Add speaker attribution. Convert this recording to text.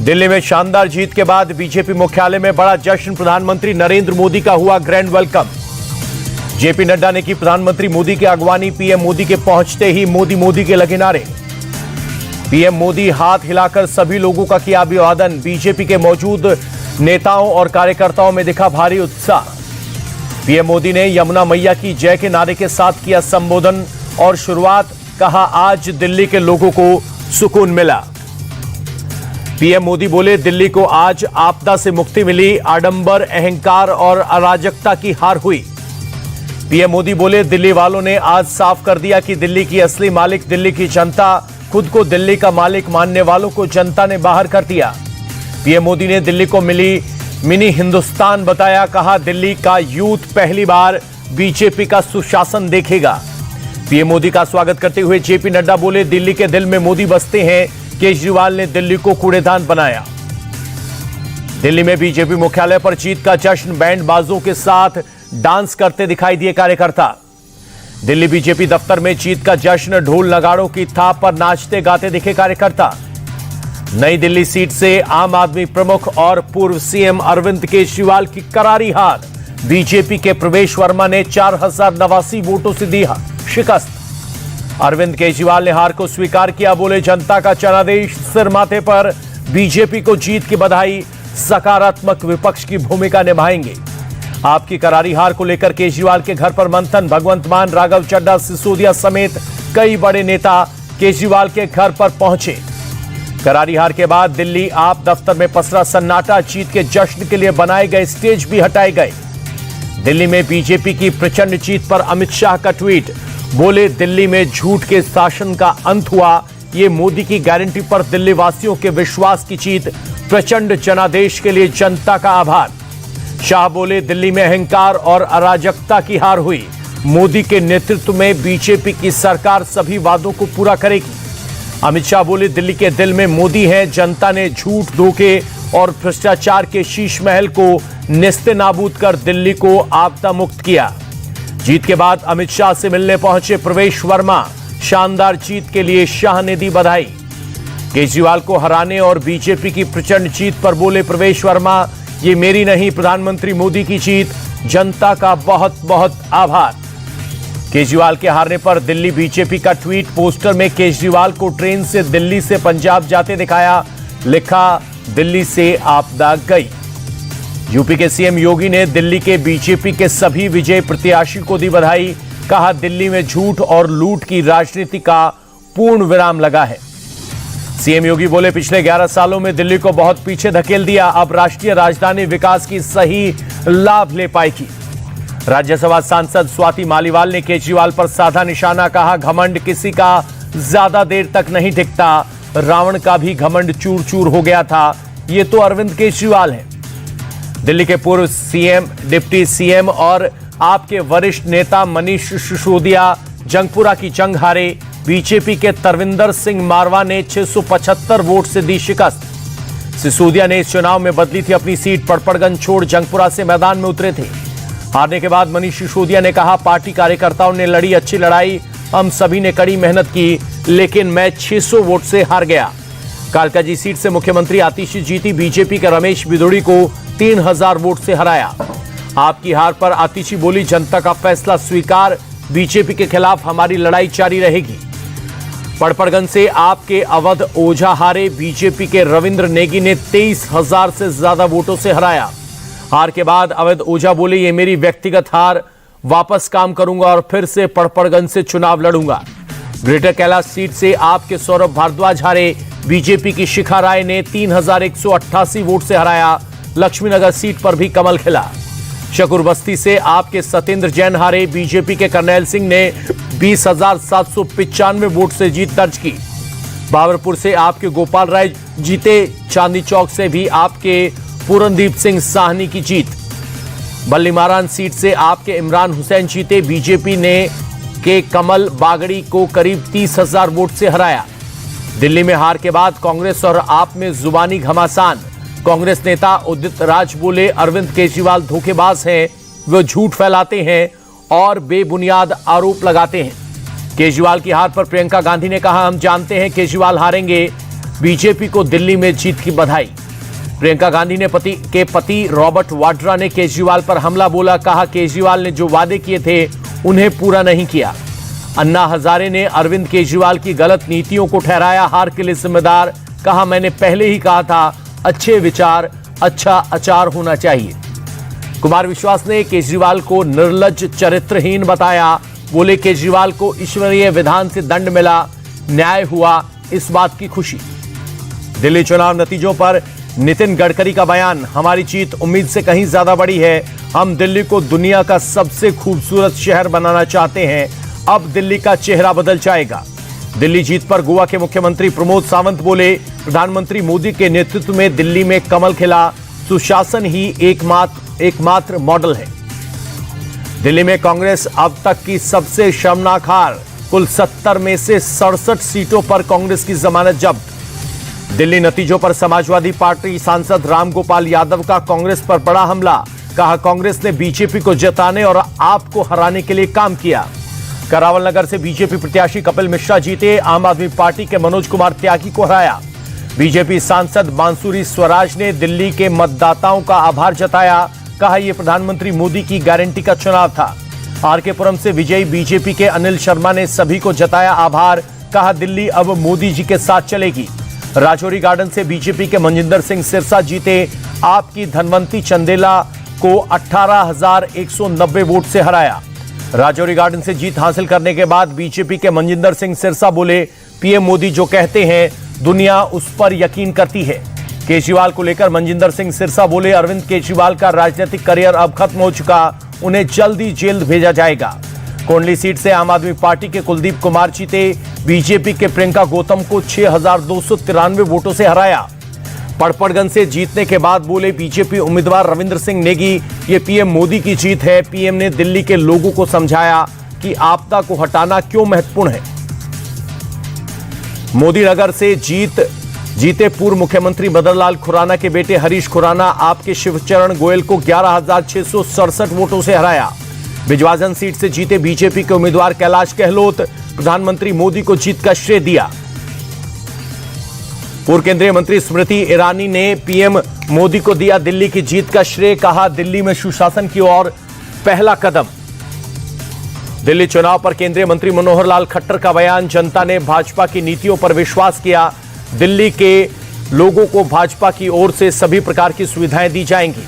Speaker 1: दिल्ली में शानदार जीत के बाद बीजेपी मुख्यालय में बड़ा जश्न। प्रधानमंत्री नरेंद्र मोदी का हुआ ग्रैंड वेलकम। जेपी नड्डा ने की प्रधानमंत्री मोदी की अगवानी। पीएम मोदी के पहुंचते ही मोदी के लगे नारे। पीएम मोदी हाथ हिलाकर सभी लोगों का किया अभिवादन। बीजेपी के मौजूद नेताओं और कार्यकर्ताओं में दिखा भारी उत्साह। पीएम मोदी ने यमुना मैया की जय के नारे के साथ किया संबोधन और शुरुआत। कहा, आज दिल्ली के लोगों को सुकून मिला। पीएम मोदी बोले, दिल्ली को आज आपदा से मुक्ति मिली। आडंबर, अहंकार और अराजकता की हार हुई। पीएम मोदी बोले, दिल्ली वालों ने आज साफ कर दिया कि दिल्ली की असली मालिक दिल्ली की जनता। खुद को दिल्ली का मालिक मानने वालों को जनता ने बाहर कर दिया। पीएम मोदी ने दिल्ली को मिनी हिंदुस्तान बताया। कहा, दिल्ली का यूथ पहली बार बीजेपी का सुशासन देखेगा। पीएम मोदी का स्वागत करते हुए जेपी नड्डा बोले, दिल्ली के दिल में मोदी बसते हैं। केजरीवाल ने दिल्ली को कूड़ेदान बनाया। दिल्ली में बीजेपी मुख्यालय पर जीत का जश्न। बैंड बाजों के साथ डांस करते दिखाई दिए कार्यकर्ता। दिल्ली बीजेपी दफ्तर में जीत का जश्न। ढोल नगाड़ों की थाप पर नाचते गाते दिखे कार्यकर्ता। नई दिल्ली सीट से आम आदमी प्रमुख और पूर्व सीएम अरविंद केजरीवाल की करारी हार। बीजेपी के प्रवेश वर्मा ने 4089 वोटों से दी शिकस्त। अरविंद केजरीवाल ने हार को स्वीकार किया। बोले, जनता का जनादेश सिर माथे पर। बीजेपी को जीत की बधाई। सकारात्मक विपक्ष की भूमिका निभाएंगे। आपकी करारी हार को लेकर केजरीवाल के घर पर मंथन। भगवंत मान, राघव चड्ढा, सिसोदिया समेत कई बड़े नेता केजरीवाल के घर पर पहुंचे। करारी हार के बाद दिल्ली आप दफ्तर में पसरा सन्नाटा। जीत के जश्न के लिए बनाए गए स्टेज भी हटाए गए। दिल्ली में बीजेपी की प्रचंड जीत पर अमित शाह का ट्वीट। बोले, दिल्ली में झूठ के शासन का अंत हुआ। ये मोदी की गारंटी पर दिल्ली वासियों के विश्वास की जीत। प्रचंड जनादेश के लिए जनता का आभार। शाह बोले, दिल्ली में अहंकार और अराजकता की हार हुई। मोदी के नेतृत्व में बीजेपी की सरकार सभी वादों को पूरा करेगी। अमित शाह बोले, दिल्ली के दिल में मोदी है। जनता ने झूठ, धोखे और भ्रष्टाचार के शीश महल को निस्ते नाबूद कर दिल्ली को आपदा मुक्त किया। जीत के बाद अमित शाह से मिलने पहुंचे प्रवेश वर्मा। शानदार जीत के लिए शाह ने दी बधाई। केजरीवाल को हराने और बीजेपी की प्रचंड जीत पर बोले प्रवेश वर्मा, ये मेरी नहीं, प्रधानमंत्री मोदी की जीत। जनता का बहुत बहुत आभार। केजरीवाल के हारने पर दिल्ली बीजेपी का ट्वीट। पोस्टर में केजरीवाल को ट्रेन से दिल्ली से पंजाब जाते दिखाया। लिखा, दिल्ली से आपदा गई। यूपी के सीएम योगी ने दिल्ली के बीजेपी के सभी विजयी प्रत्याशी को दी बधाई। कहा, दिल्ली में झूठ और लूट की राजनीति का पूर्ण विराम लगा है। सीएम योगी बोले, पिछले 11 सालों में दिल्ली को बहुत पीछे धकेल दिया। अब राष्ट्रीय राजधानी विकास की सही लाभ ले पाएगी। राज्यसभा सांसद स्वाति मालीवाल ने केजरीवाल पर साधा निशाना। कहा, घमंड किसी का ज्यादा देर तक नहीं टिकता। रावण का भी घमंड चूर चूर हो गया था। ये तो अरविंद केजरीवाल हैं। दिल्ली के पूर्व सीएम, डिप्टी सीएम और आपके वरिष्ठ नेता मनीष सिसोदिया जंगपुरा की जंग हारे। बीजेपी के तरविंदर सिंह मारवा ने 675 वोट से दी शिकस्त। सिसोदिया ने इस चुनाव में बदली थी अपनी सीट। पड़पड़गंज छोड़ जंगपुरा से मैदान में उतरे थे। हारने के बाद मनीष सिसोदिया ने कहा, पार्टी कार्यकर्ताओं ने लड़ी अच्छी लड़ाई। हम सभी ने कड़ी मेहनत की, लेकिन मैं 600 वोट से हार गया। कालकाजी सीट से मुख्यमंत्री आतिशी जीती। बीजेपी के रमेश बिदुड़ी को 3000 वोट से हराया। आपकी हार पर आतिशी बोली, जनता का फैसला स्वीकार। बीजेपी के खिलाफ हमारी लड़ाई जारी रहेगी। पड़पड़गंज से आपके अवध ओझा हारे। बीजेपी के रविंद्र नेगी ने 23,000 से ज्यादा वोटों से हराया। हार के बाद अवध ओझा बोले, ये मेरी व्यक्तिगत हार। वापस काम करूंगा और फिर से पड़पड़गंज से चुनाव लड़ूंगा। ग्रेटर कैलाश सीट से आपके सौरभ भारद्वाज हारे। बीजेपी की शिखा राय ने 3188 वोट से हराया। लक्ष्मीनगर सीट पर भी कमल खिला। शकूर बस्ती से आपके सत्येंद्र जैन हारे। बीजेपी के करनैल सिंह ने 20,795 वोट से जीत दर्ज की। बाबरपुर से आपके गोपाल राय जीते। चांदनी चौक से भी आपके पूरनदीप सिंह साहनी की जीत। बल्लीमारान सीट से आपके इमरान हुसैन जीते। बीजेपी ने के कमल बागड़ी को करीब 30,000 वोट से हराया। दिल्ली में हार के बाद कांग्रेस और आप में जुबानी घमासान। कांग्रेस नेता उदित राज बोले, अरविंद केजरीवाल धोखेबाज हैं। वो झूठ फैलाते हैं और बेबुनियाद आरोप लगाते हैं। केजरीवाल की हार पर प्रियंका गांधी ने कहा, हम जानते हैं केजरीवाल हारेंगे। बीजेपी को दिल्ली में जीत की बधाई। प्रियंका गांधी ने पति रॉबर्ट वाड्रा ने केजरीवाल पर हमला बोला, कहा केजरीवाल ने जो वादे किए थे उन्हें पूरा नहीं किया। अन्ना हजारे ने अरविंद केजरीवाल की गलत नीतियों को ठहराया हार के लिए जिम्मेदार, कहा मैंने पहले ही कहा था अच्छे विचार अच्छा आचार होना चाहिए। कुमार विश्वास ने केजरीवाल को निर्लज्ज चरित्रहीन बताया, बोले केजरीवाल को ईश्वरीय विधान से दंड मिला, न्याय हुआ, इस बात की खुशी। दिल्ली चुनाव नतीजों पर नितिन गडकरी का बयान, हमारी जीत उम्मीद से कहीं ज्यादा बड़ी है। हम दिल्ली को दुनिया का सबसे खूबसूरत शहर बनाना चाहते हैं। अब दिल्ली का चेहरा बदल जाएगा। दिल्ली जीत पर गोवा के मुख्यमंत्री प्रमोद सावंत बोले, प्रधानमंत्री मोदी के नेतृत्व में दिल्ली में कमल खिला, सुशासन ही एकमात्र मॉडल है। दिल्ली में कांग्रेस अब तक की सबसे शर्मनाक हार, कुल 70 में से 67 सीटों पर कांग्रेस की जमानत जब्त। दिल्ली नतीजों पर समाजवादी पार्टी सांसद रामगोपाल यादव का कांग्रेस पर बड़ा हमला, कहा कांग्रेस ने बीजेपी को जिताने और आपको हराने के लिए काम किया। करावल नगर से बीजेपी प्रत्याशी कपिल मिश्रा जीते, आम आदमी पार्टी के मनोज कुमार त्यागी को हराया। बीजेपी सांसद बांसुरी स्वराज ने दिल्ली के मतदाताओं का आभार जताया, कहा यह प्रधानमंत्री मोदी की गारंटी का चुनाव था। आरके पुरम से विजयी बीजेपी के अनिल शर्मा ने सभी को जताया आभार, कहा दिल्ली अब मोदी जी के साथ चलेगी। राजौरी गार्डन से बीजेपी के मनजिंदर सिंह सिरसा जीते, आपकी धनवंती चंदेला को 18,190 वोट से हराया। राजौरी गार्डन से जीत हासिल करने के बाद बीजेपी के मनजिंदर सिंह सिरसा बोले, पीएम मोदी जो कहते हैं दुनिया उस पर यकीन करती है। केजरीवाल को लेकर मनजिंदर सिंह सिरसा बोले, अरविंद केजरीवाल का राजनीतिक करियर अब खत्म हो चुका, उन्हें जल्दी जेल भेजा जाएगा। कोंडली सीट से आम आदमी पार्टी के कुलदीप कुमार जीते, बीजेपी के प्रियंका गौतम को 6,293 वोटों से हराया। पड़पड़गंज से जीतने के बाद बोले बीजेपी उम्मीदवार रविंद्र सिंह नेगी, ये पीएम मोदी की जीत है। पीएम ने दिल्ली के लोगों को समझाया कि आपदा को हटाना क्यों महत्वपूर्ण है। मोदी नगर से जीते पूर्व मुख्यमंत्री मदनलाल खुराना के बेटे हरीश खुराना आपके शिवचरण गोयल को 11,667 वोटों से हराया। बिजवाजन सीट से जीते बीजेपी के उम्मीदवार कैलाश गहलोत प्रधानमंत्री मोदी को जीत का श्रेय दिया। पूर्व केंद्रीय मंत्री स्मृति ईरानी ने पीएम मोदी को दिया दिल्ली की जीत का श्रेय, कहा दिल्ली में सुशासन की ओर पहला कदम। दिल्ली चुनाव पर केंद्रीय मंत्री मनोहर लाल खट्टर का बयान, जनता ने भाजपा की नीतियों पर विश्वास किया, दिल्ली के लोगों को भाजपा की ओर से सभी प्रकार की सुविधाएं दी जाएंगी।